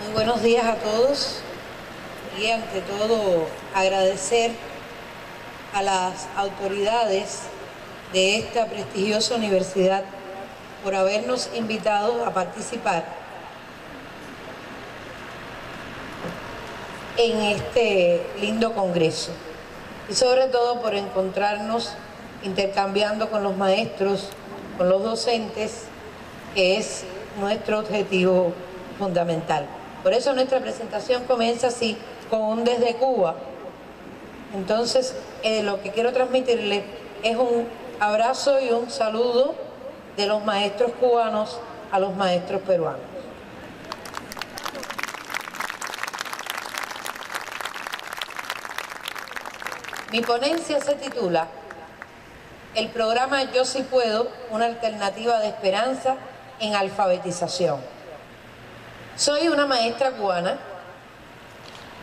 Muy buenos días a todos y ante todo agradecer a las autoridades de esta prestigiosa universidad por habernos invitado a participar en este lindo congreso y sobre todo por encontrarnos intercambiando con los maestros, con los docentes, que es nuestro objetivo fundamental. Por eso nuestra presentación comienza así, con un desde Cuba. Entonces, lo que quiero transmitirle es un abrazo y un saludo de los maestros cubanos a los maestros peruanos. Mi ponencia se titula El programa Yo Sí Puedo, una alternativa de esperanza en alfabetización. Soy una maestra cubana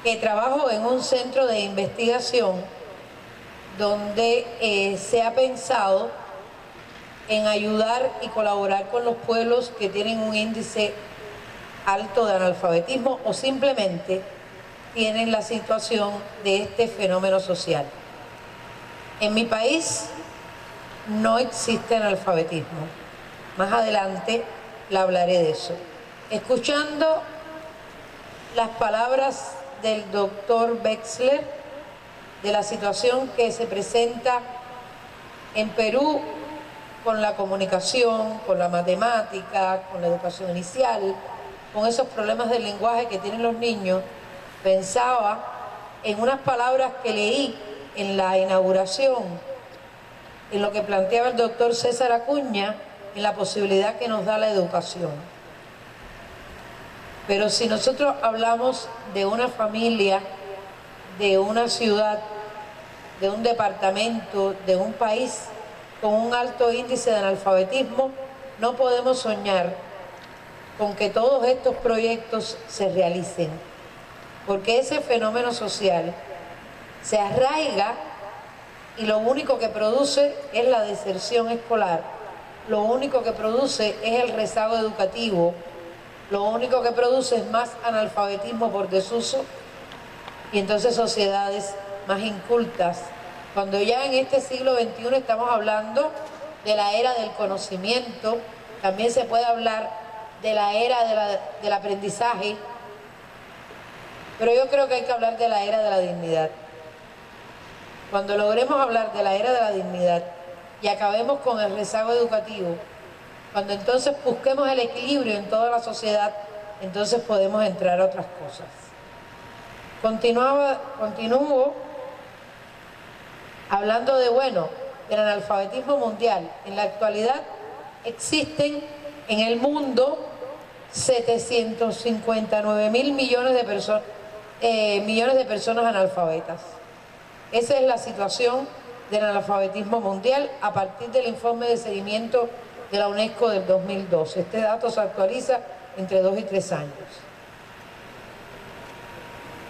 que trabajo en un centro de investigación donde se ha pensado en ayudar y colaborar con los pueblos que tienen un índice alto de analfabetismo o simplemente tienen la situación de este fenómeno social. En mi país no existe analfabetismo. Más adelante le hablaré de eso. Escuchando las palabras del doctor Wexler de la situación que se presenta en Perú con la comunicación, con la matemática, con la educación inicial, con esos problemas del lenguaje que tienen los niños, pensaba en unas palabras que leí en la inauguración, en lo que planteaba el doctor César Acuña, en la posibilidad que nos da la educación. Pero si nosotros hablamos de una familia, de una ciudad, de un departamento, de un país con un alto índice de analfabetismo, no podemos soñar con que todos estos proyectos se realicen, porque ese fenómeno social se arraiga y lo único que produce es la deserción escolar, lo único que produce es el rezago educativo, lo único que produce es más analfabetismo por desuso y entonces sociedades más incultas. Cuando ya en este siglo XXI estamos hablando de la era del conocimiento, también se puede hablar de la era del aprendizaje, pero yo creo que hay que hablar de la era de la dignidad. Cuando logremos hablar de la era de la dignidad y acabemos con el rezago educativo, cuando entonces busquemos el equilibrio en toda la sociedad, entonces podemos entrar a otras cosas. Continúo hablando del analfabetismo mundial. En la actualidad existen en el mundo 759.000 millones de personas analfabetas. Esa es la situación del analfabetismo mundial a partir del informe de seguimiento de la UNESCO del 2012. Este dato se actualiza entre 2 y 3 años.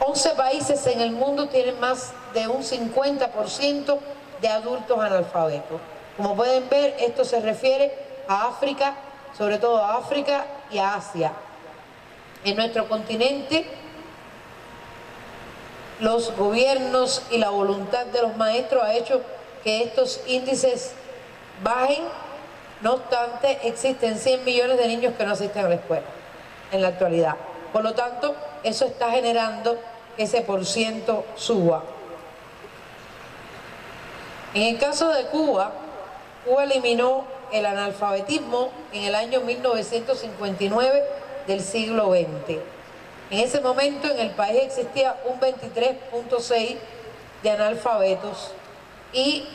11 países en el mundo tienen más de un 50% de adultos analfabetos. Como pueden ver, esto se refiere a África, sobre todo a África y a Asia. En nuestro continente, los gobiernos y la voluntad de los maestros ha hecho que estos índices bajen. No obstante, existen 100 millones de niños que no asisten a la escuela en la actualidad. Por lo tanto, eso está generando que ese % suba. En el caso de Cuba, Cuba eliminó el analfabetismo en el año 1959 del siglo XX. En ese momento en el país existía un 23.6% de analfabetos y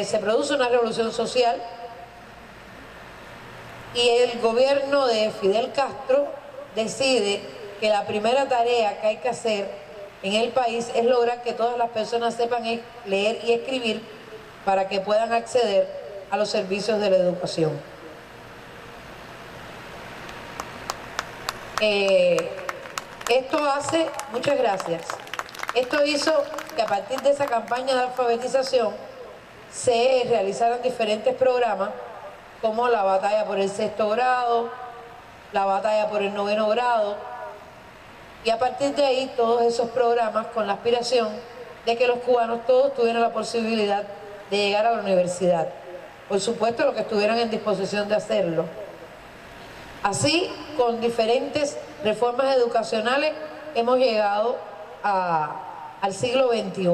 se produce una revolución social y el gobierno de Fidel Castro decide que la primera tarea que hay que hacer en el país es lograr que todas las personas sepan leer y escribir para que puedan acceder a los servicios de la educación. Muchas gracias. Esto hizo que a partir de esa campaña de alfabetización se realizaran diferentes programas como la batalla por el 6º grado, la batalla por el 9º grado, Y a partir de ahí, todos esos programas con la aspiración de que los cubanos todos tuvieran la posibilidad de llegar a la universidad. Por supuesto, los que estuvieran en disposición de hacerlo. Así, con diferentes reformas educacionales, hemos llegado al siglo XXI.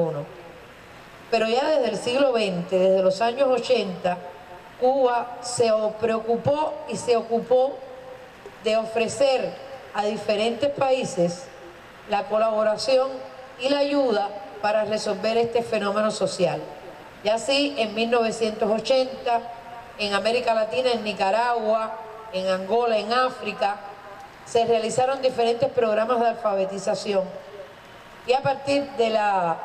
Pero ya desde el siglo XX, desde los años 80, Cuba se preocupó y se ocupó de ofrecer a diferentes países la colaboración y la ayuda para resolver este fenómeno social. Y así, en 1980, en América Latina, en Nicaragua, en Angola, en África, se realizaron diferentes programas de alfabetización. Y a partir de la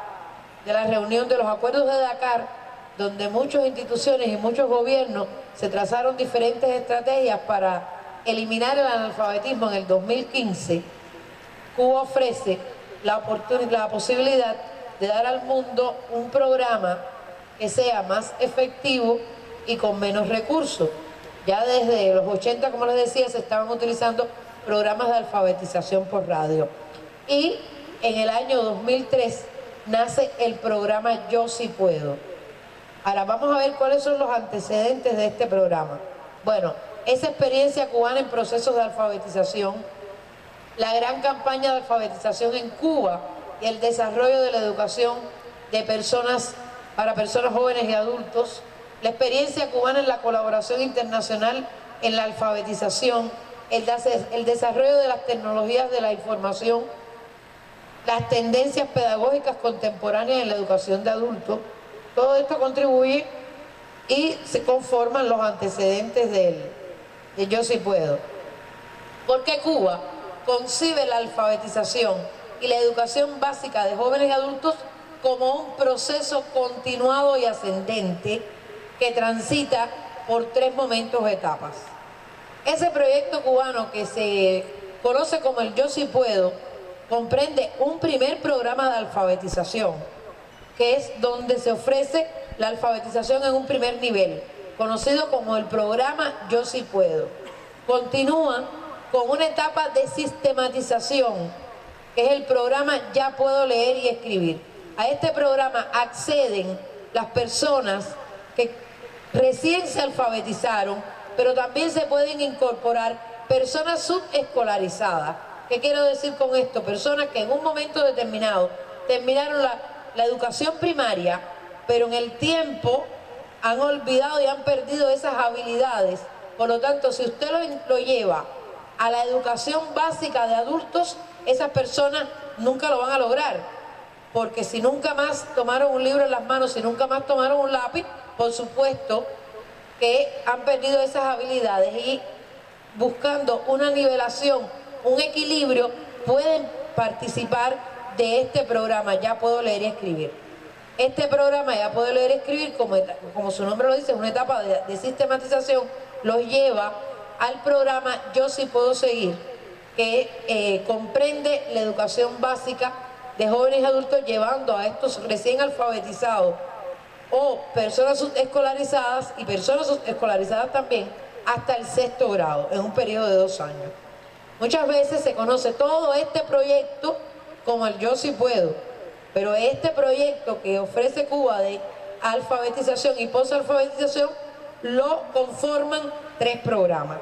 reunión de los acuerdos de Dakar, donde muchas instituciones y muchos gobiernos se trazaron diferentes estrategias para eliminar el analfabetismo en el 2015, Cuba ofrece la posibilidad de dar al mundo un programa que sea más efectivo y con menos recursos. Ya desde los 80, como les decía, se estaban utilizando programas de alfabetización por radio. Y en el año 2003 nace el programa Yo Sí Puedo. Ahora vamos a ver cuáles son los antecedentes de este programa. Bueno, esa experiencia cubana en procesos de alfabetización, la gran campaña de alfabetización en Cuba y el desarrollo de la educación para personas jóvenes y adultos, la experiencia cubana en la colaboración internacional en la alfabetización, el desarrollo de las tecnologías de la información, las tendencias pedagógicas contemporáneas en la educación de adultos, todo esto contribuye y se conforman los antecedentes de Yo Sí Puedo. Porque Cuba concibe la alfabetización y la educación básica de jóvenes y adultos como un proceso continuado y ascendente que transita por 3 momentos o etapas. Ese proyecto cubano que se conoce como el Yo Sí Puedo comprende un primer programa de alfabetización, que es donde se ofrece la alfabetización en un primer nivel, conocido como el programa Yo Sí Puedo. Continúa con una etapa de sistematización, que es el programa Ya Puedo Leer y Escribir. A este programa acceden las personas que recién se alfabetizaron, pero también se pueden incorporar personas subescolarizadas. ¿Qué quiero decir con esto? Personas que en un momento determinado terminaron la educación primaria, pero en el tiempo han olvidado y han perdido esas habilidades. Por lo tanto, si usted lo lleva a la educación básica de adultos, esas personas nunca lo van a lograr. Porque si nunca más tomaron un libro en las manos, si nunca más tomaron un lápiz, por supuesto que han perdido esas habilidades y buscando una nivelación, un equilibrio, pueden participar de este programa Ya Puedo Leer y Escribir. Este programa Ya Puedo Leer y Escribir, como su nombre lo dice, es una etapa de sistematización, los lleva al programa Yo Sí Puedo Seguir, que comprende la educación básica de jóvenes y adultos, llevando a estos recién alfabetizados o personas subescolarizadas y personas subescolarizadas también hasta el 6º grado, en un periodo de 2 años. Muchas veces se conoce todo este proyecto como el Yo Sí Puedo, pero este proyecto que ofrece Cuba de alfabetización y posalfabetización lo conforman 3 programas.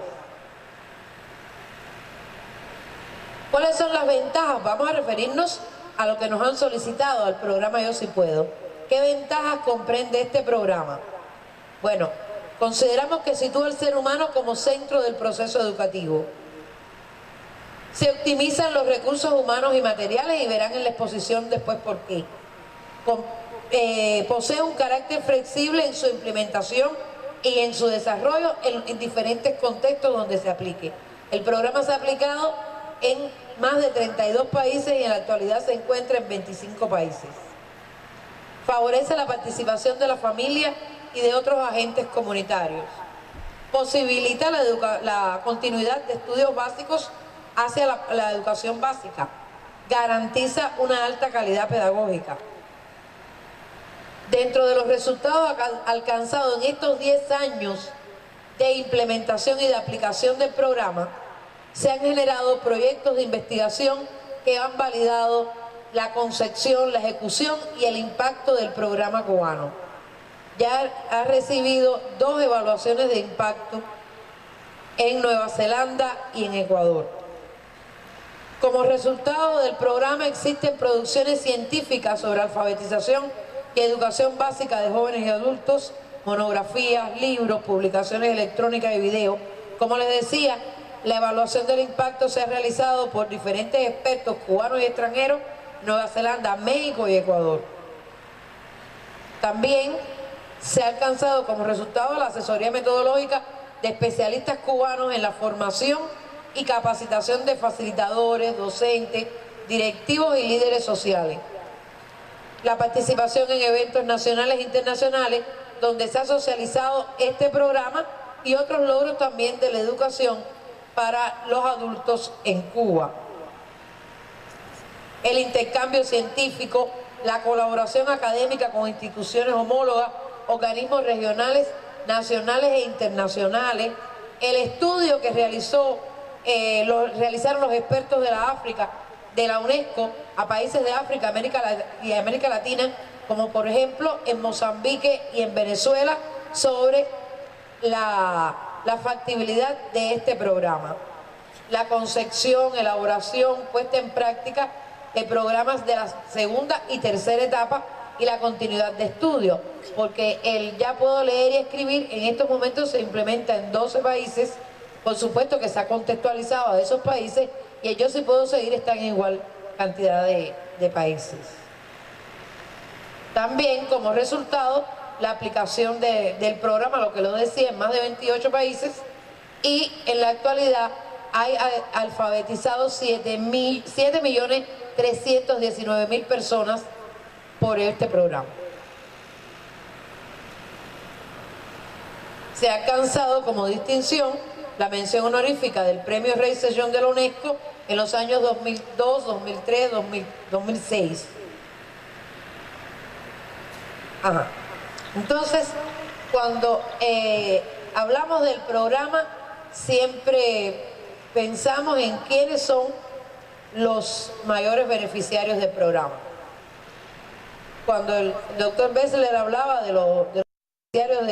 ¿Cuáles son las ventajas? Vamos a referirnos a lo que nos han solicitado al programa Yo Sí Puedo. ¿Qué ventajas comprende este programa? Bueno, consideramos que sitúa al ser humano como centro del proceso educativo. Se optimizan los recursos humanos y materiales y verán en la exposición después por qué. Posee un carácter flexible en su implementación y en su desarrollo en diferentes contextos donde se aplique. El programa se ha aplicado en más de 32 países y en la actualidad se encuentra en 25 países. Favorece la participación de la familia y de otros agentes comunitarios. Posibilita la continuidad de estudios básicos hacia la educación básica. Garantiza una alta calidad pedagógica. Dentro de los resultados alcanzados en estos 10 años de implementación y de aplicación del programa, se han generado proyectos de investigación que han validado la concepción, la ejecución y el impacto del programa cubano. Ya ha recibido 2 evaluaciones de impacto en Nueva Zelanda y en Ecuador. Como resultado del programa existen producciones científicas sobre alfabetización y educación básica de jóvenes y adultos, monografías, libros, publicaciones electrónicas y video. Como les decía, la evaluación del impacto se ha realizado por diferentes expertos cubanos y extranjeros, Nueva Zelanda, México y Ecuador. También se ha alcanzado como resultado la asesoría metodológica de especialistas cubanos en la formación y capacitación de facilitadores, docentes, directivos y líderes sociales. La participación en eventos nacionales e internacionales donde se ha socializado este programa y otros logros también de la educación para los adultos en Cuba. El intercambio científico, la colaboración académica con instituciones homólogas, organismos regionales, nacionales e internacionales, el estudio que realizaron los expertos de la África, de la UNESCO, a países de África y América Latina, como por ejemplo en Mozambique y en Venezuela, sobre la factibilidad de este programa. La concepción, elaboración, puesta en práctica de programas de la segunda y tercera etapa y la continuidad de estudio, porque el ya puedo leer y escribir en estos momentos se implementa en 12 países, por supuesto que se ha contextualizado a esos países y ellos sí puedo seguir están en igual cantidad de países. También como resultado la aplicación del programa, lo que lo decía, en más de 28 países y en la actualidad hay alfabetizados 7.319.000 personas por este programa. Se ha alcanzado como distinción la mención honorífica del Premio Rey Sejong de la UNESCO en los años 2002, 2003, 2006. Ajá. Entonces, cuando hablamos del programa, siempre pensamos en quiénes son los mayores beneficiarios del programa. Cuando el doctor Bessler hablaba de los beneficiarios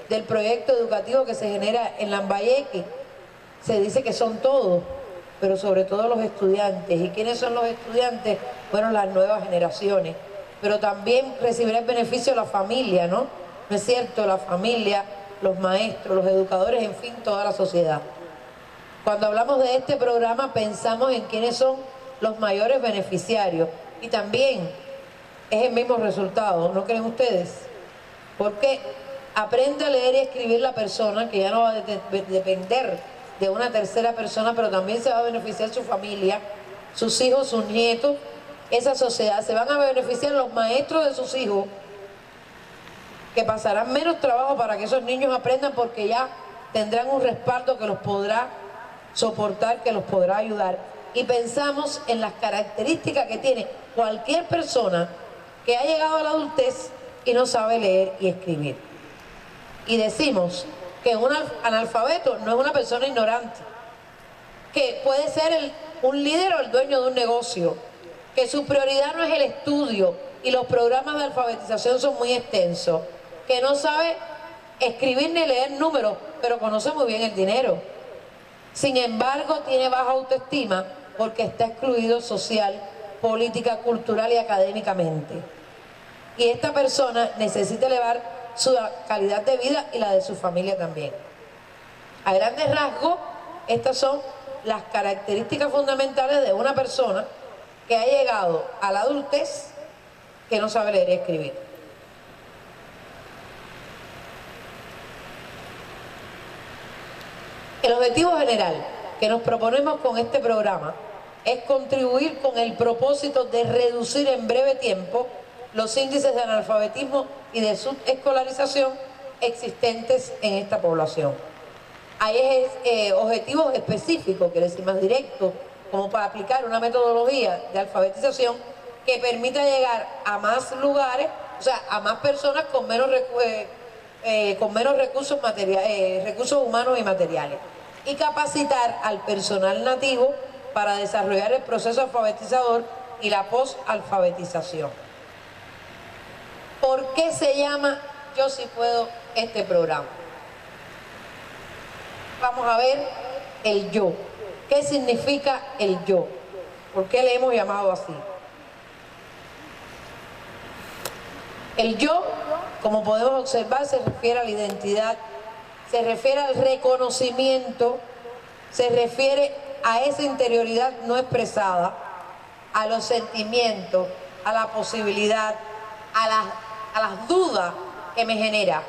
del proyecto educativo que se genera en Lambayeque, se dice que son todos, pero sobre todo los estudiantes. ¿Y quiénes son los estudiantes? Bueno, las nuevas generaciones. Pero también recibirá el beneficio la familia, ¿no? ¿No es cierto? La familia, los maestros, los educadores, en fin, toda la sociedad. Cuando hablamos de este programa pensamos en quiénes son los mayores beneficiarios y también es el mismo resultado, ¿no creen ustedes? Porque aprende a leer y escribir la persona, que ya no va a depender de una tercera persona, pero también se va a beneficiar su familia, sus hijos, sus nietos, esa sociedad. Se van a beneficiar los maestros de sus hijos, que pasarán menos trabajo para que esos niños aprendan porque ya tendrán un respaldo que los podrá soportar, que los podrá ayudar. Y pensamos en las características que tiene cualquier persona que ha llegado a la adultez y no sabe leer y escribir. Y decimos que un analfabeto no es una persona ignorante, que puede ser un líder o el dueño de un negocio, que su prioridad no es el estudio y los programas de alfabetización son muy extensos, que no sabe escribir ni leer números, pero conoce muy bien el dinero. Sin embargo, tiene baja autoestima porque está excluido social, política, cultural y académicamente. Y esta persona necesita elevar su calidad de vida y la de su familia también. A grandes rasgos, estas son las características fundamentales de una persona que ha llegado a la adultez que no sabe leer y escribir. El objetivo general que nos proponemos con este programa es contribuir con el propósito de reducir en breve tiempo los índices de analfabetismo y de subescolarización existentes en esta población. Hay objetivos específicos, quiero decir más directos, como para aplicar una metodología de alfabetización que permita llegar a más lugares, o sea, a más personas con menos recursos humanos y materiales, y capacitar al personal nativo para desarrollar el proceso alfabetizador y la posalfabetización. ¿Por qué se llama Yo Sí Puedo este programa? Vamos a ver el yo. ¿Qué significa el yo? ¿Por qué le hemos llamado así? El yo, como podemos observar, se refiere a la identidad, se refiere al reconocimiento, se refiere a esa interioridad no expresada, a los sentimientos, a la posibilidad, a las dudas que me genera.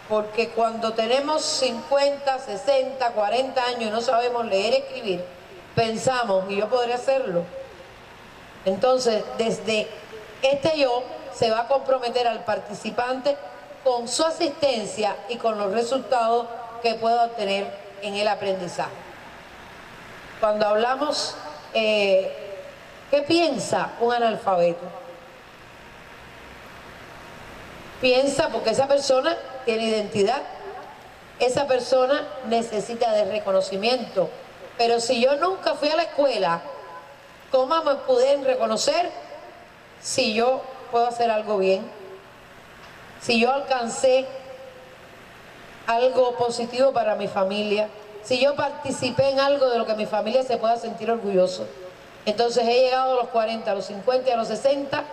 Porque cuando tenemos 50, 60, 40 años y no sabemos leer y escribir, pensamos, y yo podría hacerlo. Entonces, desde este yo se va a comprometer al participante con su asistencia y con los resultados que pueda obtener en el aprendizaje. Cuando hablamos, ¿qué piensa un analfabeto? Piensa porque esa persona tiene identidad, esa persona necesita de reconocimiento. Pero si yo nunca fui a la escuela, ¿cómo me pueden reconocer si yo puedo hacer algo bien? Si yo alcancé algo positivo para mi familia, si yo participé en algo de lo que mi familia se pueda sentir orgulloso. Entonces he llegado a los 40, a los 50 y a los 60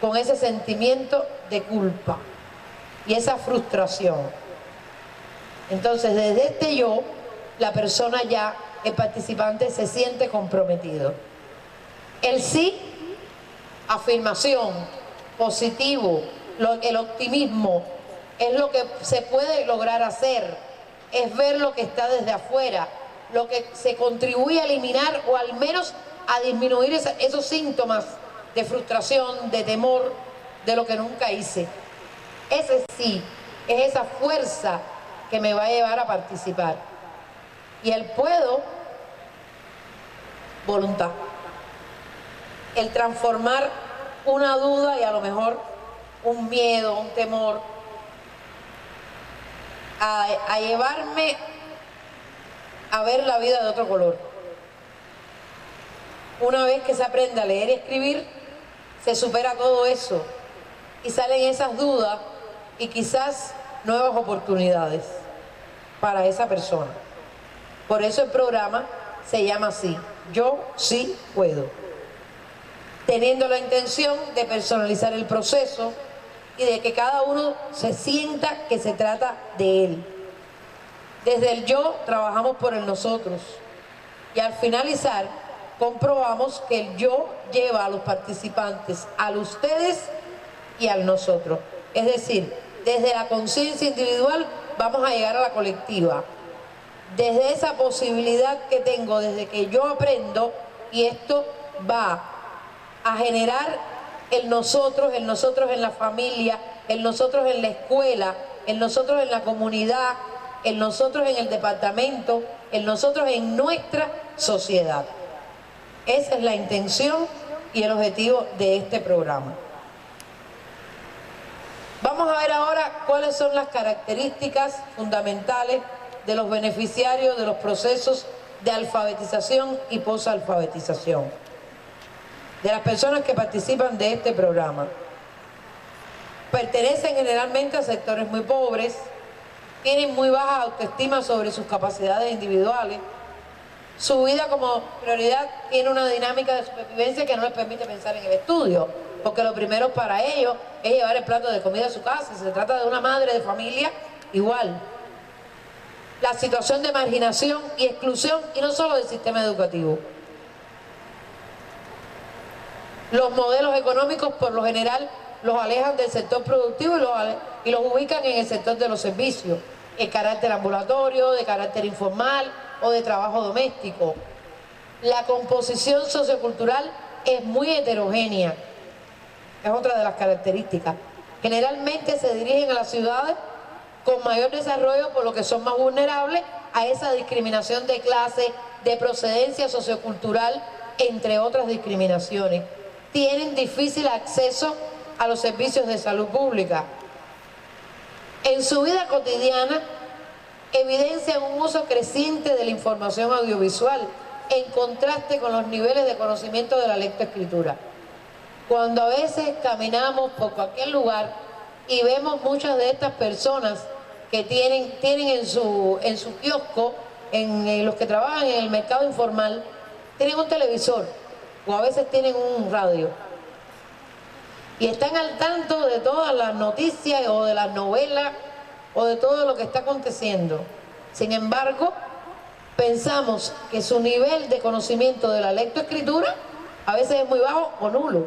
con ese sentimiento de culpa y esa frustración. Entonces desde este yo, la persona ya, el participante, se siente comprometido. El sí, afirmación, positivo, el optimismo, es lo que se puede lograr hacer, es ver lo que está desde afuera, lo que se contribuye a eliminar o al menos a disminuir esos síntomas de frustración, de temor, de lo que nunca hice. Ese sí, es esa fuerza que me va a llevar a participar. Y el puedo, voluntad. El transformar una duda y a lo mejor un miedo, un temor, a llevarme a ver la vida de otro color. Una vez que se aprende a leer y escribir, se supera todo eso y salen esas dudas y quizás nuevas oportunidades para esa persona. Por eso el programa se llama así, Yo Sí Puedo, teniendo la intención de personalizar el proceso y de que cada uno se sienta que se trata de él. Desde el yo trabajamos por el nosotros y al finalizar comprobamos que el yo lleva a los participantes, al ustedes y al nosotros. Es decir, desde la conciencia individual vamos a llegar a la colectiva. Desde esa posibilidad que tengo, desde que yo aprendo, y esto va a generar el nosotros en la familia, el nosotros en la escuela, el nosotros en la comunidad, el nosotros en el departamento, el nosotros en nuestra sociedad. Esa es la intención y el objetivo de este programa. Vamos a ver ahora cuáles son las características fundamentales de los beneficiarios de los procesos de alfabetización y posalfabetización, de las personas que participan de este programa. Pertenecen generalmente a sectores muy pobres, tienen muy baja autoestima sobre sus capacidades individuales, su vida como prioridad tiene una dinámica de supervivencia que no les permite pensar en el estudio, porque lo primero para ellos es llevar el plato de comida a su casa. Si se trata de una madre de familia, igual. La situación de marginación y exclusión, y no solo del sistema educativo. Los modelos económicos por lo general los alejan del sector productivo y los ubican en el sector de los servicios, el carácter ambulatorio, de carácter informal o de trabajo doméstico. La composición sociocultural es muy heterogénea, es otra de las características. Generalmente se dirigen a las ciudades con mayor desarrollo, por lo que son más vulnerables a esa discriminación de clase, de procedencia sociocultural, entre otras discriminaciones. Tienen difícil acceso a los servicios de salud pública. En su vida cotidiana evidencian un uso creciente de la información audiovisual, en contraste con los niveles de conocimiento de la lectoescritura. Cuando a veces caminamos por cualquier lugar y vemos muchas de estas personas que tienen en su kiosco, en los que trabajan en el mercado informal, tienen un televisor o a veces tienen un radio y están al tanto de todas las noticias o de las novelas o de todo lo que está aconteciendo. Sin embargo, pensamos que su nivel de conocimiento de la lectoescritura a veces es muy bajo o nulo.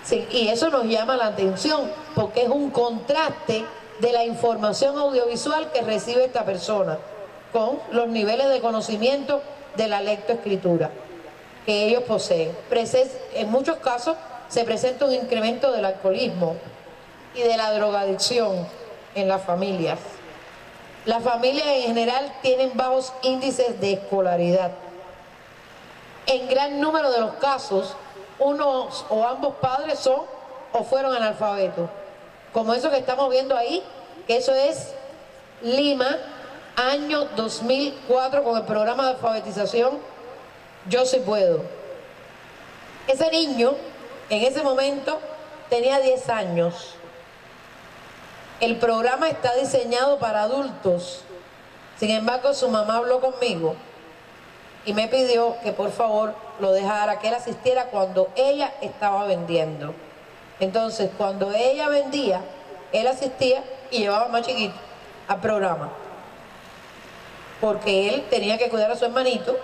Sí, y eso nos llama la atención porque es un contraste de la información audiovisual que recibe esta persona con los niveles de conocimiento de la lectoescritura que ellos poseen. En muchos casos se presenta un incremento del alcoholismo y de la drogadicción en las familias. Las familias en general tienen bajos índices de escolaridad. En gran número de los casos, unos o ambos padres son o fueron analfabetos. Como eso que estamos viendo ahí, que eso es Lima, año 2004, con el programa de alfabetización Yo Sí Puedo. Ese niño, en ese momento, tenía 10 años. El programa está diseñado para adultos. Sin embargo, su mamá habló conmigo y me pidió que por favor lo dejara, que él asistiera cuando ella estaba vendiendo. Entonces, cuando ella vendía, él asistía y llevaba más chiquito al programa. Porque él tenía que cuidar a su hermanito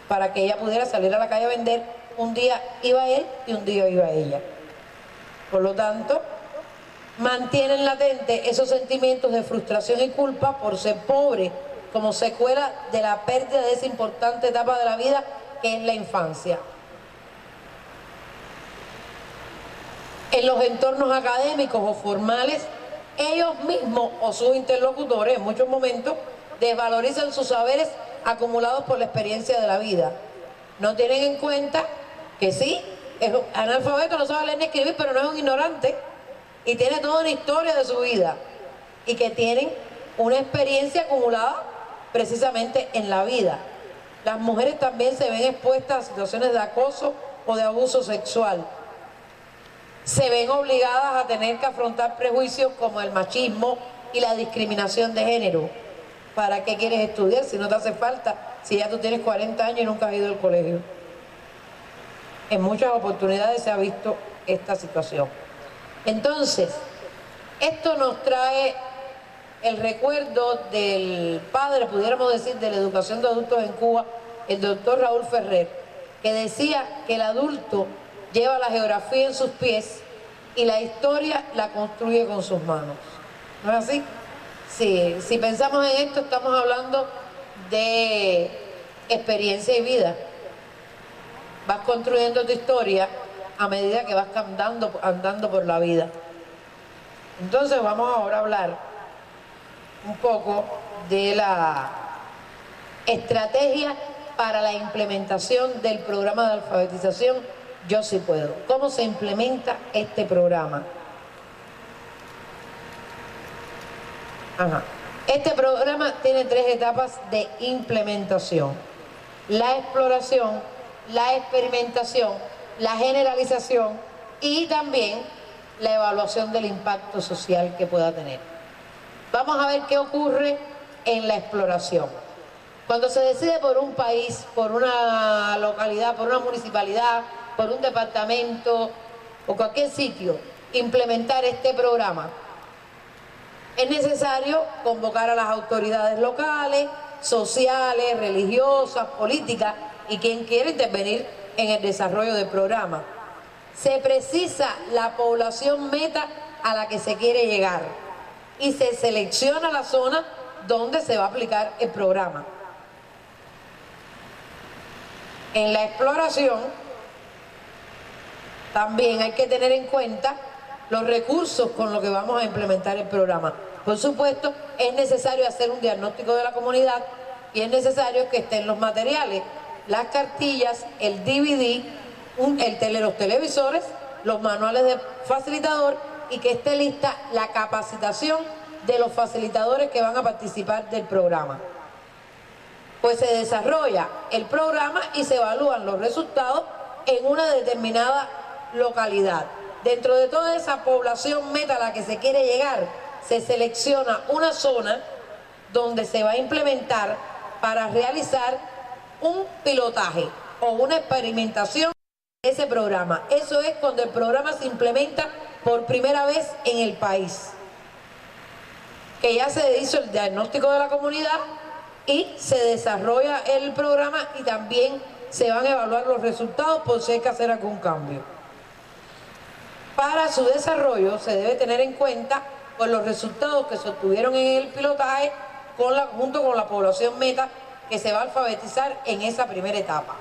para que ella pudiera salir a la calle a vender. Un día iba él y un día iba ella. Por lo tanto, mantienen latente esos sentimientos de frustración y culpa por ser pobre, como secuela de la pérdida de esa importante etapa de la vida que es la infancia. En los entornos académicos o formales, ellos mismos o sus interlocutores en muchos momentos desvalorizan sus saberes acumulados por la experiencia de la vida. No tienen en cuenta que sí, es un analfabeto, no sabe leer ni escribir, pero no es un ignorante y tiene toda una historia de su vida y que tienen una experiencia acumulada precisamente en la vida. Las mujeres también se ven expuestas a situaciones de acoso o de abuso sexual. Se ven obligadas a tener que afrontar prejuicios como el machismo y la discriminación de género. ¿Para qué quieres estudiar si no te hace falta? Si ya tú tienes 40 años y nunca has ido al colegio. En muchas oportunidades se ha visto esta situación. Entonces, esto nos trae el recuerdo del padre, pudiéramos decir, de la educación de adultos en Cuba, el doctor Raúl Ferrer, que decía que el adulto lleva la geografía en sus pies y la historia la construye con sus manos. ¿No es así? Sí, si pensamos en esto, estamos hablando de experiencia y vida. Vas construyendo tu historia a medida que vas andando por la vida. Entonces vamos ahora a hablar un poco de la estrategia para la implementación del programa de alfabetización Yo Sí Puedo. ¿Cómo se implementa este programa? Este programa tiene 3 etapas de implementación: la exploración, la experimentación, la generalización y también la evaluación del impacto social que pueda tener. Vamos a ver qué ocurre en la exploración. Cuando se decide por un país, por una localidad, por una municipalidad, por un departamento o cualquier sitio, implementar este programa, es necesario convocar a las autoridades locales, sociales, religiosas, políticas y quien quiera intervenir en el desarrollo del programa. Se precisa la población meta a la que se quiere llegar y se selecciona la zona donde se va a aplicar el programa. En la exploración también hay que tener en cuenta los recursos con los que vamos a implementar el programa. Por supuesto, es necesario hacer un diagnóstico de la comunidad y es necesario que estén los materiales, las cartillas, el DVD, los televisores, los manuales de facilitador y que esté lista la capacitación de los facilitadores que van a participar del programa. pues se desarrolla el programa y se evalúan los resultados en una determinada localidad. Dentro de toda esa población meta a la que se quiere llegar, se selecciona una zona donde se va a implementar para realizar un pilotaje o una experimentación de ese programa. Eso es cuando el programa se implementa por primera vez en el país, que ya se hizo el diagnóstico de la comunidad y se desarrolla el programa y también se van a evaluar los resultados por si hay que hacer algún cambio. Para su desarrollo se debe tener en cuenta pues, los resultados que se obtuvieron en el pilotaje junto con la población meta que se va a alfabetizar en esa primera etapa.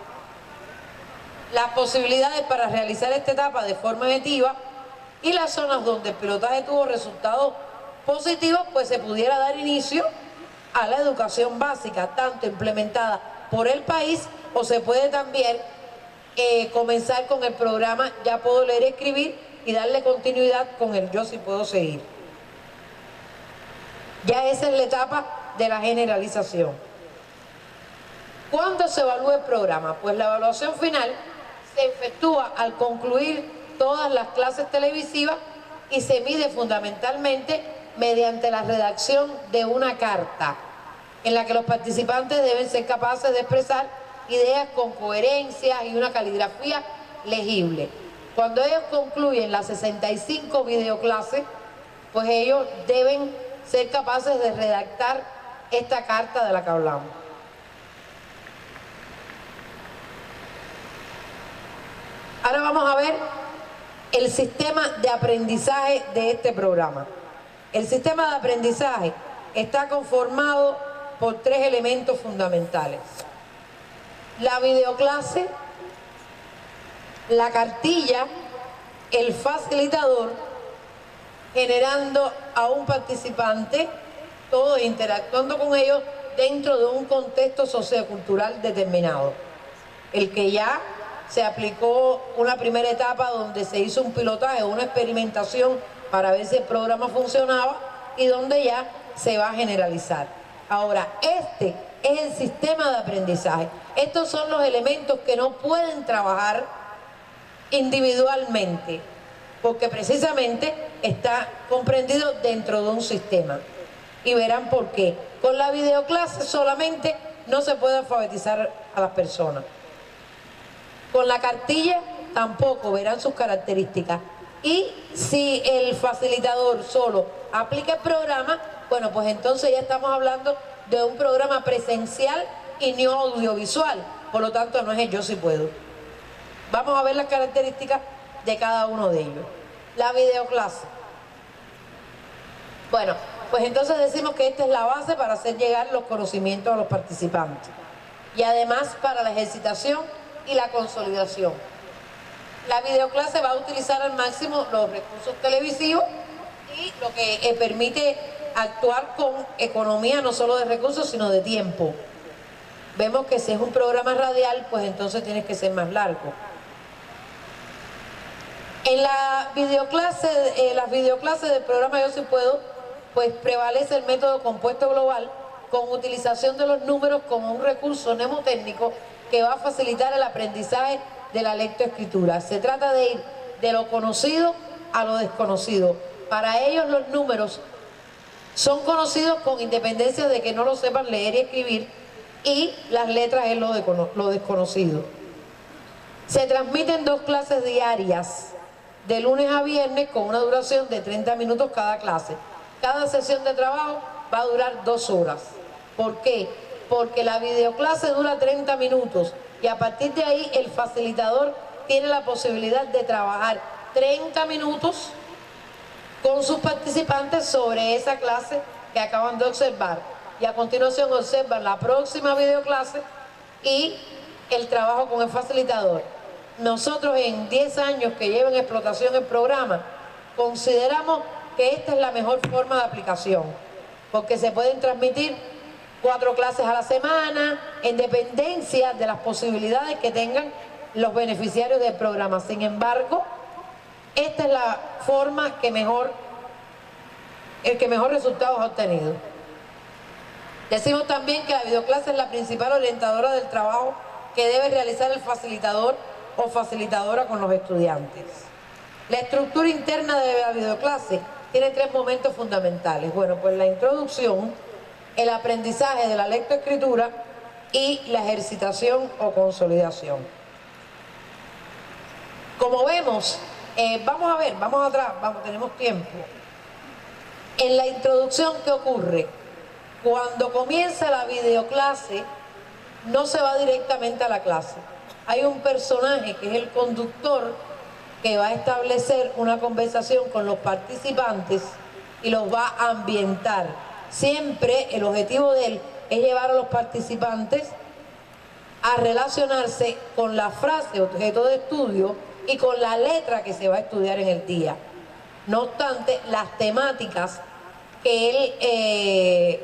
Las posibilidades para realizar esta etapa de forma efectiva y las zonas donde el pilotaje tuvo resultados positivos, pues se pudiera dar inicio a la educación básica, tanto implementada por el país o se puede también comenzar con el programa Ya Puedo Leer y Escribir y darle continuidad con el Yo Sí Puedo Seguir. Ya esa es la etapa de la generalización. ¿Cuándo se evalúa el programa? Pues la evaluación final se efectúa al concluir todas las clases televisivas y se mide fundamentalmente mediante la redacción de una carta en la que los participantes deben ser capaces de expresar ideas con coherencia y una caligrafía legible. Cuando ellos concluyen las 65 videoclases, pues ellos deben ser capaces de redactar esta carta de la que hablamos. Ahora vamos a ver el sistema de aprendizaje de este programa. El sistema de aprendizaje está conformado por 3 elementos fundamentales: la videoclase, la cartilla, el facilitador, generando a un participante, todos interactuando con ellos dentro de un contexto sociocultural determinado. El que ya se aplicó una primera etapa donde se hizo un pilotaje, una experimentación para ver si el programa funcionaba y donde ya se va a generalizar. Ahora, este es el sistema de aprendizaje. Estos son los elementos que no pueden trabajar individualmente, porque precisamente está comprendido dentro de un sistema. Y verán por qué. Con la videoclase solamente no se puede alfabetizar a las personas. Con la cartilla tampoco, verán sus características. Y si el facilitador solo aplica el programa, bueno, pues entonces ya estamos hablando de un programa presencial y no audiovisual. Por lo tanto, no es el Yo Sí Puedo. Vamos a ver las características de cada uno de ellos. La videoclase. Bueno, pues entonces decimos que esta es la base para hacer llegar los conocimientos a los participantes. Y además para la ejercitación y la consolidación. La videoclase va a utilizar al máximo los recursos televisivos y lo que permite actuar con economía no solo de recursos sino de tiempo. Vemos que si es un programa radial, pues entonces tiene que ser más largo. En la videoclase, las videoclases del programa Yo Sí Puedo, pues prevalece el método compuesto global con utilización de los números como un recurso mnemotécnico que va a facilitar el aprendizaje de la lectoescritura. Se trata de ir de lo conocido a lo desconocido. Para ellos los números son conocidos con independencia de que no lo sepan leer y escribir, y las letras es lo desconocido. Se transmiten 2 clases diarias, de lunes a viernes, con una duración de 30 minutos cada clase. Cada sesión de trabajo va a durar 2 horas. ¿Por qué? Porque la videoclase dura 30 minutos y a partir de ahí el facilitador tiene la posibilidad de trabajar 30 minutos con sus participantes sobre esa clase que acaban de observar. Y a continuación observan la próxima videoclase y el trabajo con el facilitador. Nosotros en 10 años que lleva en explotación el programa, consideramos que esta es la mejor forma de aplicación, porque se pueden transmitir 4 clases a la semana, en dependencia de las posibilidades que tengan los beneficiarios del programa. Sin embargo, esta es la forma que mejor resultados ha obtenido. Decimos también que la videoclase es la principal orientadora del trabajo que debe realizar el facilitador o facilitadora con los estudiantes. La estructura interna de la videoclase tiene 3 momentos fundamentales. Bueno, pues la introducción, el aprendizaje de la lectoescritura y la ejercitación o consolidación. Como vemos, vamos a ver, vamos atrás, tenemos tiempo. En la introducción, ¿qué ocurre? Cuando comienza la videoclase, no se va directamente a la clase. Hay un personaje que es el conductor que va a establecer una conversación con los participantes y los va a ambientar. Siempre el objetivo de él es llevar a los participantes a relacionarse con la frase objeto de estudio y con la letra que se va a estudiar en el día. No obstante, las temáticas que él,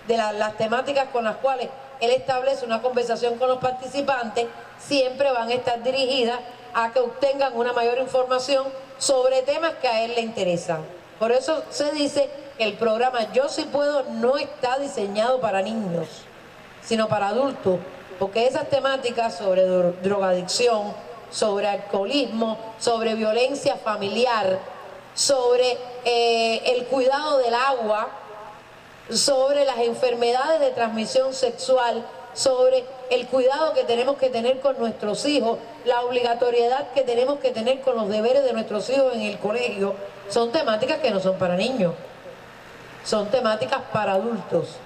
las temáticas con las cuales él establece una conversación con los participantes, siempre van a estar dirigidas a que obtengan una mayor información sobre temas que a él le interesan. Por eso se dice que el programa Yo Sí Puedo no está diseñado para niños, sino para adultos, porque esas temáticas sobre drogadicción, sobre alcoholismo, sobre violencia familiar, sobre el cuidado del agua, sobre las enfermedades de transmisión sexual, sobre el cuidado que tenemos que tener con nuestros hijos, la obligatoriedad que tenemos que tener con los deberes de nuestros hijos en el colegio, son temáticas que no son para niños, son temáticas para adultos.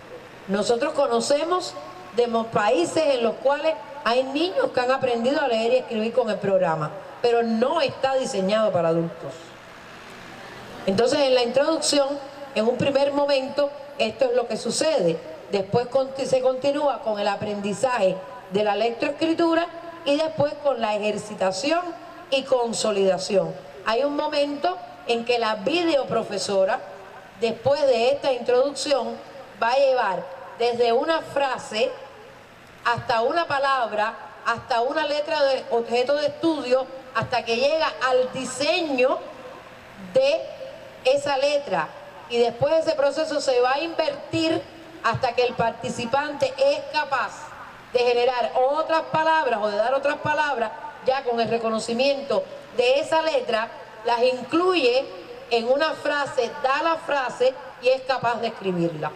Nosotros conocemos de países en los cuales hay niños que han aprendido a leer y escribir con el programa, pero no está diseñado para adultos. Entonces, en la introducción, en un primer momento, esto es lo que sucede. Después se continúa con el aprendizaje de la lectoescritura y después con la ejercitación y consolidación. Hay un momento en que la videoprofesora, después de esta introducción, va a llevar desde una frase hasta una palabra, hasta una letra de objeto de estudio, hasta que llega al diseño de esa letra. Y después ese proceso se va a invertir hasta que el participante es capaz de generar otras palabras o de dar otras palabras, ya con el reconocimiento de esa letra, las incluye en una frase, da la frase y es capaz de escribirla.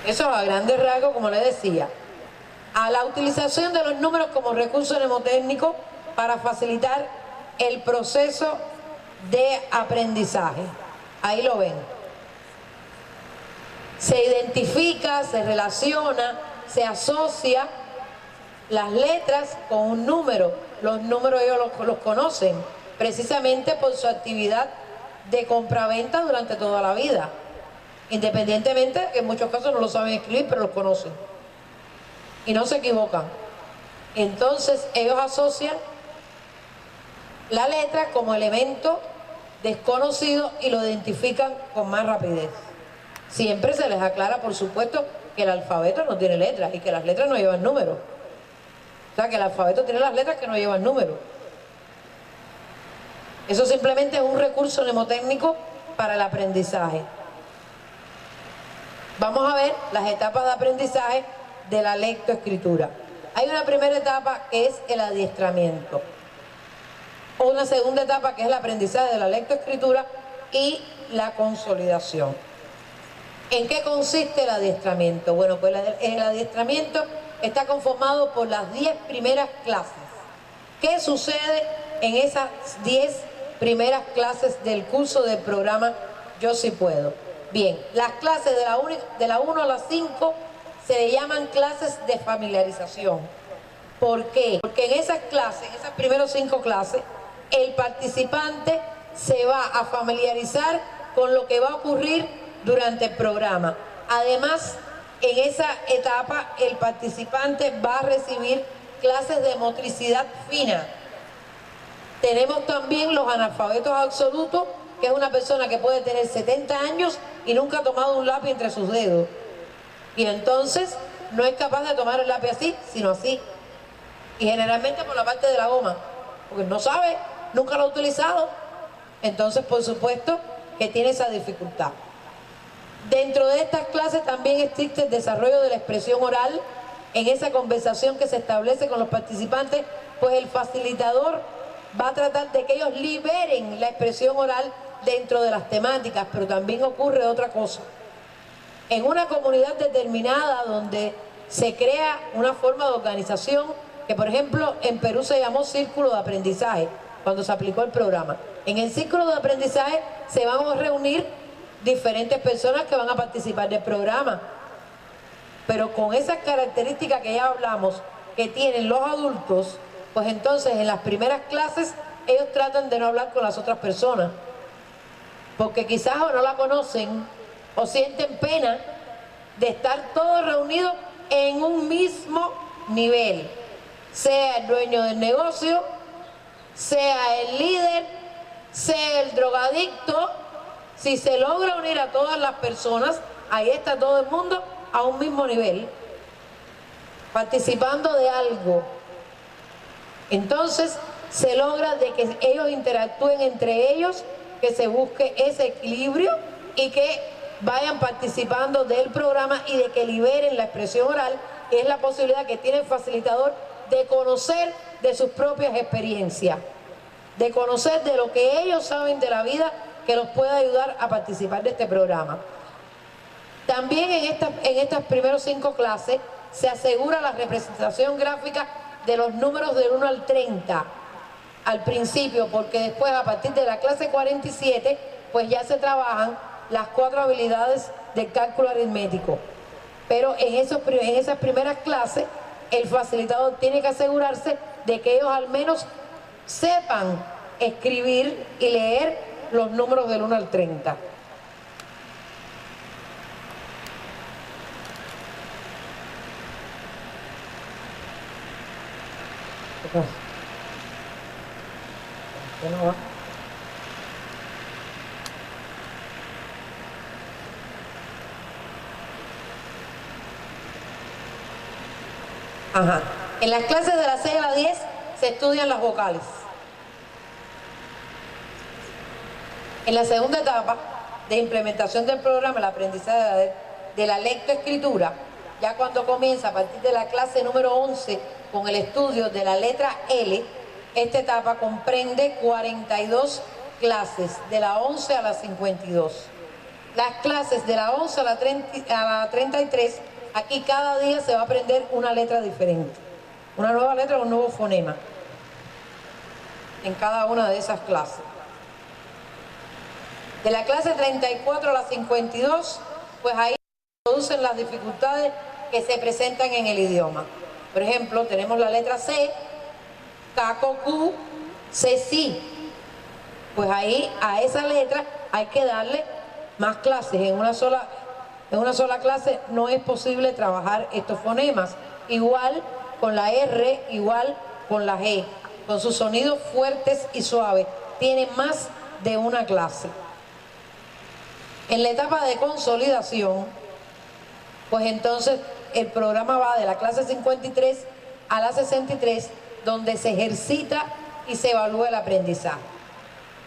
Eso a grandes rasgos, como les decía. A la utilización de los números como recurso mnemotécnico para facilitar el proceso de aprendizaje. Ahí lo ven. Se identifica, se relaciona, se asocia las letras con un número. Los números ellos los conocen precisamente por su actividad de compraventa durante toda la vida. Independientemente de que en muchos casos no lo saben escribir, pero los conocen. Y no se equivocan. Entonces ellos asocian la letra como elemento desconocido y lo identifican con más rapidez. Siempre se les aclara, por supuesto, que el alfabeto no tiene letras y que las letras no llevan números. O sea, que el alfabeto tiene las letras que no llevan números. Eso simplemente es un recurso mnemotécnico para el aprendizaje. Vamos a ver las etapas de aprendizaje de la lectoescritura. Hay una primera etapa que es el adiestramiento. Una segunda etapa que es el aprendizaje de la lectoescritura y la consolidación. ¿En qué consiste el adiestramiento? Bueno, pues el adiestramiento está conformado por las 10 primeras clases. ¿Qué sucede en esas 10 primeras clases del curso del programa Yo Sí Puedo? Bien, las clases de la 1 a la 5 se le llaman clases de familiarización. ¿Por qué? Porque en esas clases, en esas primeras 5 clases, el participante se va a familiarizar con lo que va a ocurrir durante el programa. Además, en esa etapa, el participante va a recibir clases de motricidad fina. Tenemos también los analfabetos absolutos, que es una persona que puede tener 70 años y nunca ha tomado un lápiz entre sus dedos. Y entonces no es capaz de tomar el lápiz así, sino así. Y generalmente por la parte de la goma, porque no sabe, nunca lo ha utilizado. Entonces, por supuesto, que tiene esa dificultad. Dentro de estas clases también existe el desarrollo de la expresión oral. En esa conversación que se establece con los participantes, pues el facilitador va a tratar de que ellos liberen la expresión oral dentro de las temáticas, pero también ocurre otra cosa. En una comunidad determinada donde se crea una forma de organización, que por ejemplo en Perú se llamó Círculo de Aprendizaje, cuando se aplicó el programa. En el Círculo de Aprendizaje se van a reunir diferentes personas que van a participar del programa, pero con esas características que ya hablamos, que tienen los adultos, pues entonces en las primeras clases ellos tratan de no hablar con las otras personas, porque quizás o no la conocen o sienten pena de estar todos reunidos en un mismo nivel, sea el dueño del negocio, sea el líder, sea el drogadicto. Si se logra unir a todas las personas, ahí está todo el mundo a un mismo nivel, participando de algo. Entonces se logra de que ellos interactúen entre ellos, que se busque ese equilibrio y que vayan participando del programa y de que liberen la expresión oral, que es la posibilidad que tiene el facilitador de conocer de sus propias experiencias, de conocer de lo que ellos saben de la vida, que los pueda ayudar a participar de este programa. También en estas primeras 5 clases se asegura la representación gráfica de los números del 1 al 30 al principio, porque después a partir de la clase 47 pues ya se trabajan las 4 habilidades del cálculo aritmético. Pero en esas primeras clases el facilitador tiene que asegurarse de que ellos al menos sepan escribir y leer los números del 1 al 30. ¿Qué no va? Ajá. En las clases de las 6 a las 10 se estudian las vocales. En la segunda etapa de implementación del programa, el aprendizaje de la lectoescritura, ya cuando comienza a partir de la clase número 11 con el estudio de la letra L, esta etapa comprende 42 clases, de la 11 a la 52. Las clases de la 11 a la 33, aquí cada día se va a aprender una letra diferente, una nueva letra o un nuevo fonema en cada una de esas clases. De la clase 34 a la 52, pues ahí se producen las dificultades que se presentan en el idioma. Por ejemplo, tenemos la letra C, Caco, Q, C, Si. Pues ahí a esa letra hay que darle más clases. En una sola clase no es posible trabajar estos fonemas. Igual con la R, igual con la G, con sus sonidos fuertes y suaves. Tiene más de una clase. En la etapa de consolidación, pues entonces el programa va de la clase 53 a la 63, donde se ejercita y se evalúa el aprendizaje.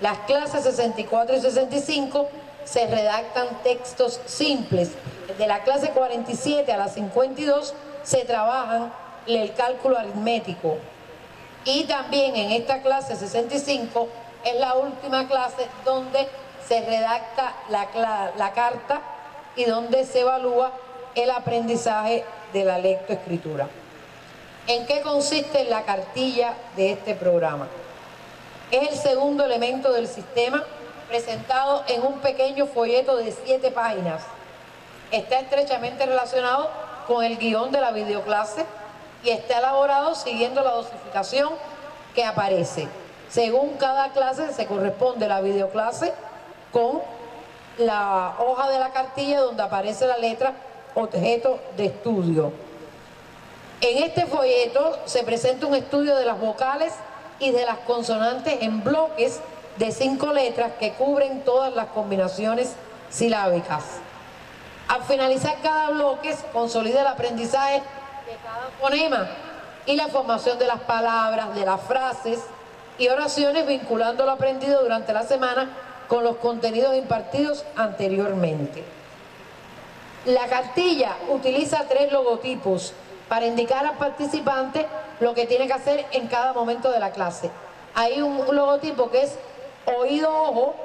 Las clases 64 y 65 se redactan textos simples. De la clase 47 a la 52 se trabajan el cálculo aritmético. Y también en esta clase 65 es la última clase donde se redacta la carta y donde se evalúa el aprendizaje de la lectoescritura. ¿En qué consiste la cartilla de este programa? Es el segundo elemento del sistema, presentado en un pequeño folleto de 7 páginas. Está estrechamente relacionado con el guión de la videoclase y está elaborado siguiendo la dosificación que aparece. Según cada clase se corresponde la videoclase con la hoja de la cartilla donde aparece la letra objeto de estudio. En este folleto se presenta un estudio de las vocales y de las consonantes en bloques de 5 letras que cubren todas las combinaciones silábicas. Al finalizar cada bloque se consolida el aprendizaje de cada fonema y la formación de las palabras, de las frases y oraciones, vinculando lo aprendido durante la semana con los contenidos impartidos anteriormente. La cartilla utiliza 3 logotipos para indicar al participante lo que tiene que hacer en cada momento de la clase. Hay un logotipo que es oído-ojo,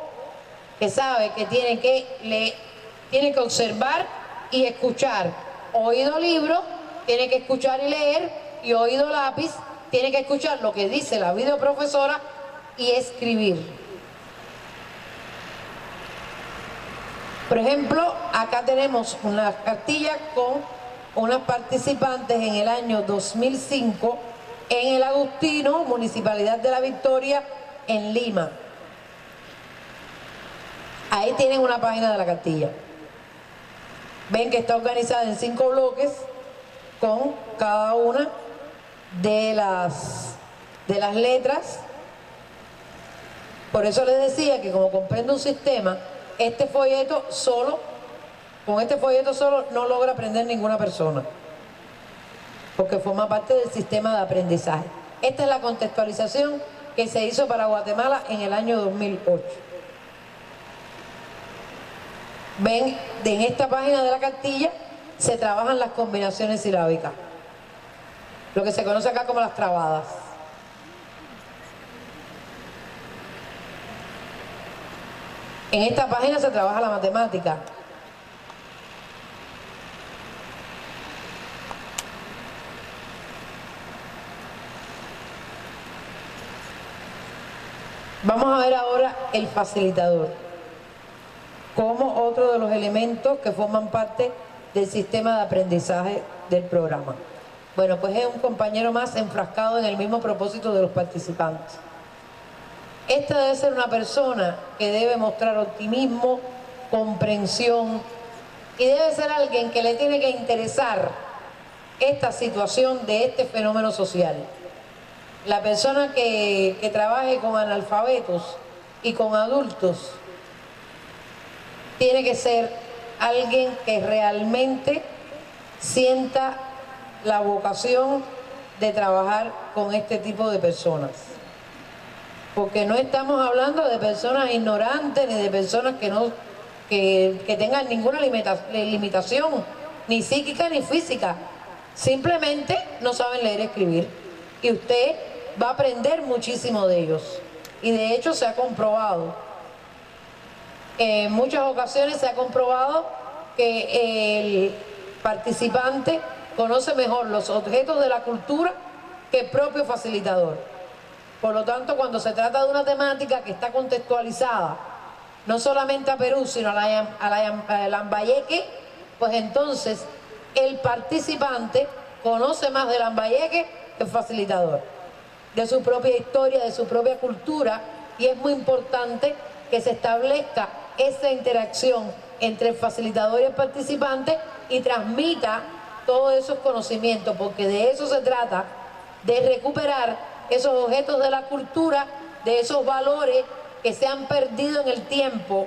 que sabe que tiene que observar y escuchar. Oído libro, tiene que escuchar y leer, y oído lápiz, tiene que escuchar lo que dice la videoprofesora y escribir. Por ejemplo, acá tenemos una cartilla con unas participantes en el año 2005 en el Agustino, Municipalidad de La Victoria, en Lima. Ahí tienen una página de la cartilla. Ven que está organizada en 5 bloques con cada una de las letras. Por eso les decía que como comprende un sistema, este folleto solo, con este folleto solo no logra aprender ninguna persona, porque forma parte del sistema de aprendizaje. Esta es la contextualización que se hizo para Guatemala en el año 2008. Ven, en esta página de la cartilla se trabajan las combinaciones silábicas, lo que se conoce acá como las trabadas. En esta página se trabaja la matemática. Vamos a ver ahora el facilitador, como otro de los elementos que forman parte del sistema de aprendizaje del programa. Bueno, pues es un compañero más enfrascado en el mismo propósito de los participantes. Esta debe ser una persona que debe mostrar optimismo, comprensión, y debe ser alguien que le tiene que interesar esta situación de este fenómeno social. La persona que trabaje con analfabetos y con adultos tiene que ser alguien que realmente sienta la vocación de trabajar con este tipo de personas. Porque no estamos hablando de personas ignorantes ni de personas que tengan ninguna limitación, ni psíquica ni física. Simplemente no saben leer y escribir. Y usted va a aprender muchísimo de ellos. Y de hecho se ha comprobado. En muchas ocasiones se ha comprobado que el participante conoce mejor los objetos de la cultura que el propio facilitador. Por lo tanto, cuando se trata de una temática que está contextualizada, no solamente a Perú, sino a Lambayeque, pues entonces el participante conoce más de Lambayeque que el facilitador, de su propia historia, de su propia cultura, y es muy importante que se establezca esa interacción entre el facilitador y el participante y transmita todos esos conocimientos, porque de eso se trata, de recuperar esos objetos de la cultura, de esos valores que se han perdido en el tiempo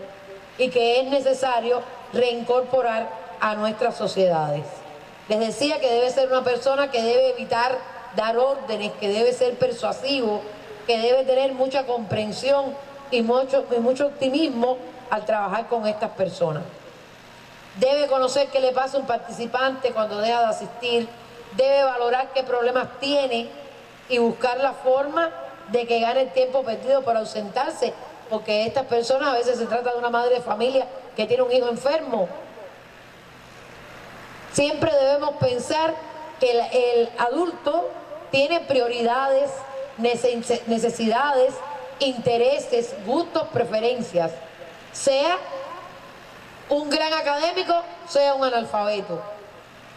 y que es necesario reincorporar a nuestras sociedades. Les decía que debe ser una persona que debe evitar dar órdenes, que debe ser persuasivo, que debe tener mucha comprensión y mucho optimismo al trabajar con estas personas. Debe conocer qué le pasa a un participante cuando deja de asistir, debe valorar qué problemas tiene y buscar la forma de que gane el tiempo perdido por ausentarse, porque estas personas, a veces se trata de una madre de familia que tiene un hijo enfermo. Siempre debemos pensar que el adulto tiene prioridades, necesidades, intereses, gustos, preferencias, sea un gran académico, sea un analfabeto,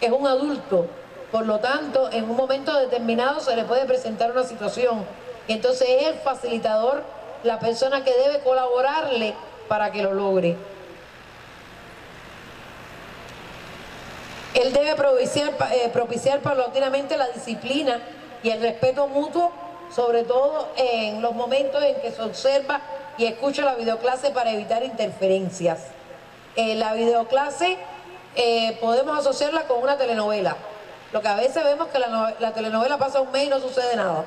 es un adulto. Por lo tanto, en un momento determinado se le puede presentar una situación. Y entonces es el facilitador la persona que debe colaborarle para que lo logre. Él debe propiciar paulatinamente la disciplina y el respeto mutuo, sobre todo en los momentos en que se observa y escucha la videoclase para evitar interferencias. La videoclase podemos asociarla con una telenovela. Lo que a veces vemos que la telenovela pasa un mes y no sucede nada.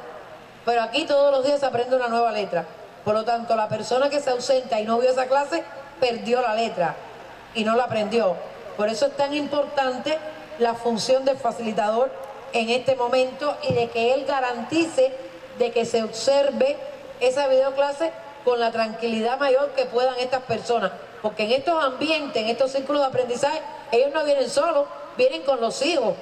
Pero aquí todos los días se aprende una nueva letra. Por lo tanto, la persona que se ausenta y no vio esa clase, perdió la letra y no la aprendió. Por eso es tan importante la función del facilitador en este momento y de que él garantice de que se observe esa videoclase con la tranquilidad mayor que puedan estas personas. Porque en estos ambientes, en estos círculos de aprendizaje, ellos no vienen solos, vienen con los hijos.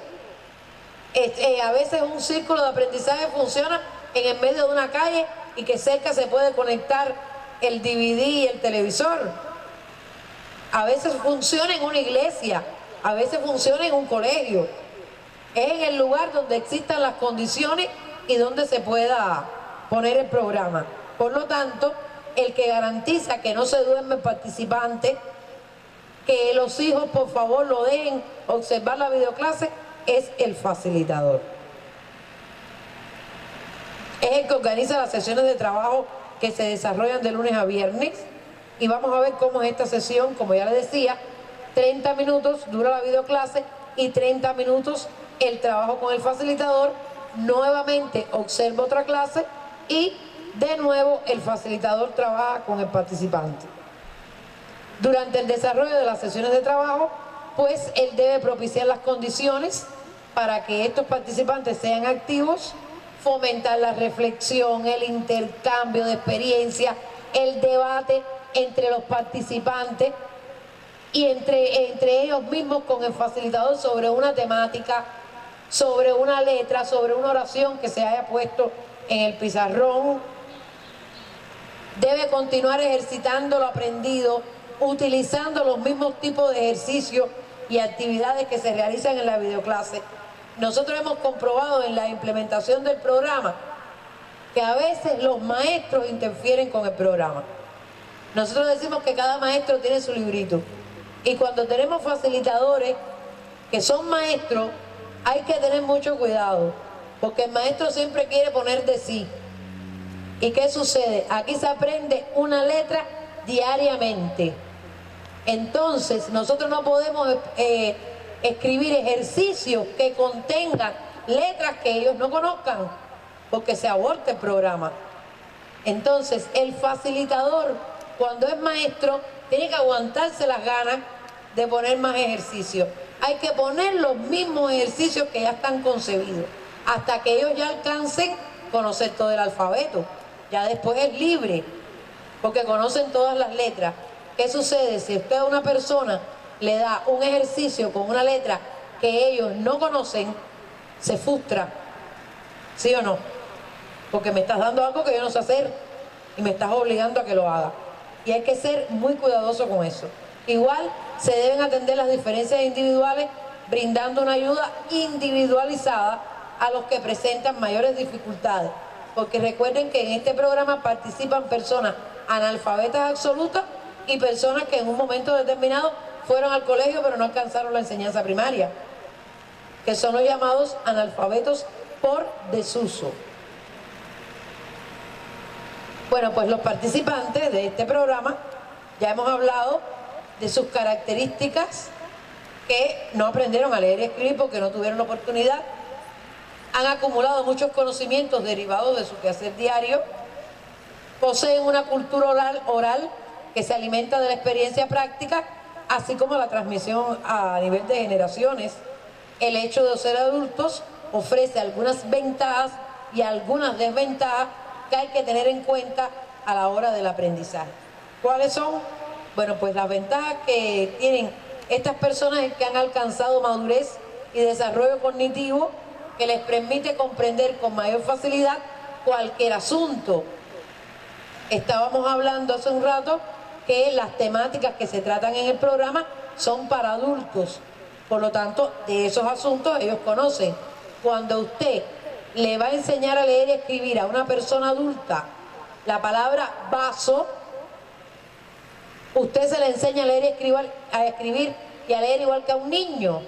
A veces un círculo de aprendizaje funciona en el medio de una calle y que cerca se puede conectar el DVD y el televisor. A veces funciona en una iglesia, a veces funciona en un colegio. Es en el lugar donde existan las condiciones y donde se pueda poner el programa. Por lo tanto, el que garantiza que no se duerme el participante, que los hijos por favor lo dejen observar la videoclase, es el facilitador. Es el que organiza las sesiones de trabajo que se desarrollan de lunes a viernes. Y vamos a ver cómo es esta sesión. Como ya les decía, 30 minutos dura la videoclase y 30 minutos el trabajo con el facilitador. Nuevamente observa otra clase y de nuevo el facilitador trabaja con el participante. Durante el desarrollo de las sesiones de trabajo, pues él debe propiciar las condiciones para que estos participantes sean activos, fomentar la reflexión, el intercambio de experiencias, el debate entre los participantes y entre ellos mismos con el facilitador sobre una temática, sobre una letra, sobre una oración que se haya puesto en el pizarrón. Debe continuar ejercitando lo aprendido, utilizando los mismos tipos de ejercicios y actividades que se realizan en la videoclase. Nosotros hemos comprobado en la implementación del programa que a veces los maestros interfieren con el programa. Nosotros decimos que cada maestro tiene su librito. Y cuando tenemos facilitadores que son maestros, hay que tener mucho cuidado, porque el maestro siempre quiere poner de sí. ¿Y qué sucede? Aquí se aprende una letra diariamente. Entonces, nosotros no podemos escribir ejercicios que contengan letras que ellos no conozcan, porque se aborta el programa. Entonces, el facilitador, cuando es maestro, tiene que aguantarse las ganas de poner más ejercicios. Hay que poner los mismos ejercicios que ya están concebidos, hasta que ellos ya alcancen conocer todo el alfabeto. Ya después es libre, porque conocen todas las letras. ¿Qué sucede? Si usted a una persona le da un ejercicio con una letra que ellos no conocen, se frustra. ¿Sí o no? Porque me estás dando algo que yo no sé hacer y me estás obligando a que lo haga. Y hay que ser muy cuidadoso con eso. Igual se deben atender las diferencias individuales, brindando una ayuda individualizada a los que presentan mayores dificultades. Porque recuerden que en este programa participan personas analfabetas absolutas y personas que en un momento determinado fueron al colegio pero no alcanzaron la enseñanza primaria, que son los llamados analfabetos por desuso. Bueno, pues los participantes de este programa, ya hemos hablado de sus características, que no aprendieron a leer y escribir porque no tuvieron la oportunidad, han acumulado muchos conocimientos derivados de su quehacer diario, poseen una cultura oral que se alimenta de la experiencia práctica, así como la transmisión a nivel de generaciones. El hecho de ser adultos ofrece algunas ventajas y algunas desventajas que hay que tener en cuenta a la hora del aprendizaje. ¿Cuáles son? Bueno, pues las ventajas que tienen estas personas que han alcanzado madurez y desarrollo cognitivo, que les permite comprender con mayor facilidad cualquier asunto. Estábamos hablando hace un rato que las temáticas que se tratan en el programa son para adultos. Por lo tanto, de esos asuntos ellos conocen. Cuando usted le va a enseñar a leer y escribir a una persona adulta la palabra vaso, usted se le enseña a leer y escribir y a leer igual que a un niño.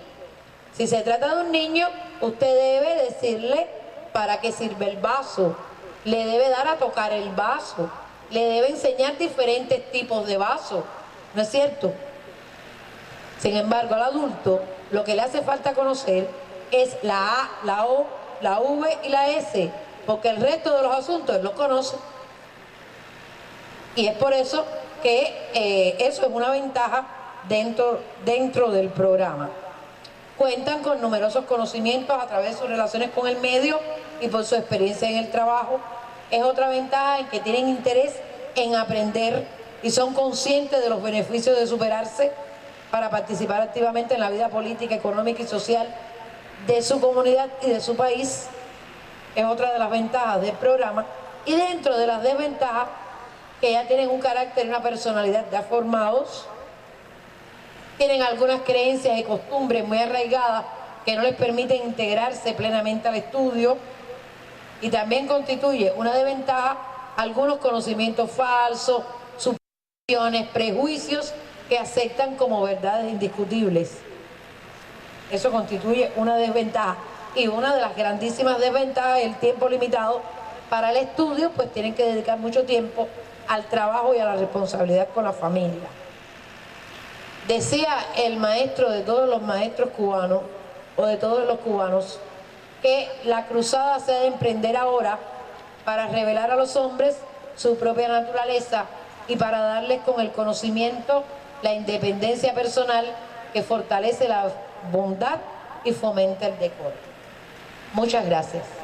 Si se trata de un niño, usted debe decirle para qué sirve el vaso, le debe dar a tocar el vaso, le debe enseñar diferentes tipos de vasos, ¿no es cierto? Sin embargo, al adulto lo que le hace falta conocer es la A, la O, la V y la S, porque el resto de los asuntos él los conoce. Y es por eso que eso es una ventaja dentro del programa. Cuentan con numerosos conocimientos a través de sus relaciones con el medio y por su experiencia en el trabajo. Es otra ventaja en que tienen interés en aprender y son conscientes de los beneficios de superarse para participar activamente en la vida política, económica y social de su comunidad y de su país. Es otra de las ventajas del programa. Y dentro de las desventajas, que ya tienen un carácter y una personalidad ya formados, tienen algunas creencias y costumbres muy arraigadas que no les permiten integrarse plenamente al estudio, y también constituye una desventaja algunos conocimientos falsos, suposiciones, prejuicios que aceptan como verdades indiscutibles. Eso constituye una desventaja, y una de las grandísimas desventajas es el tiempo limitado para el estudio, pues tienen que dedicar mucho tiempo al trabajo y a la responsabilidad con la familia. Decía el maestro de todos los maestros cubanos, o de todos los cubanos, que la cruzada se ha de emprender ahora para revelar a los hombres su propia naturaleza y para darles con el conocimiento la independencia personal que fortalece la bondad y fomenta el decoro. Muchas gracias.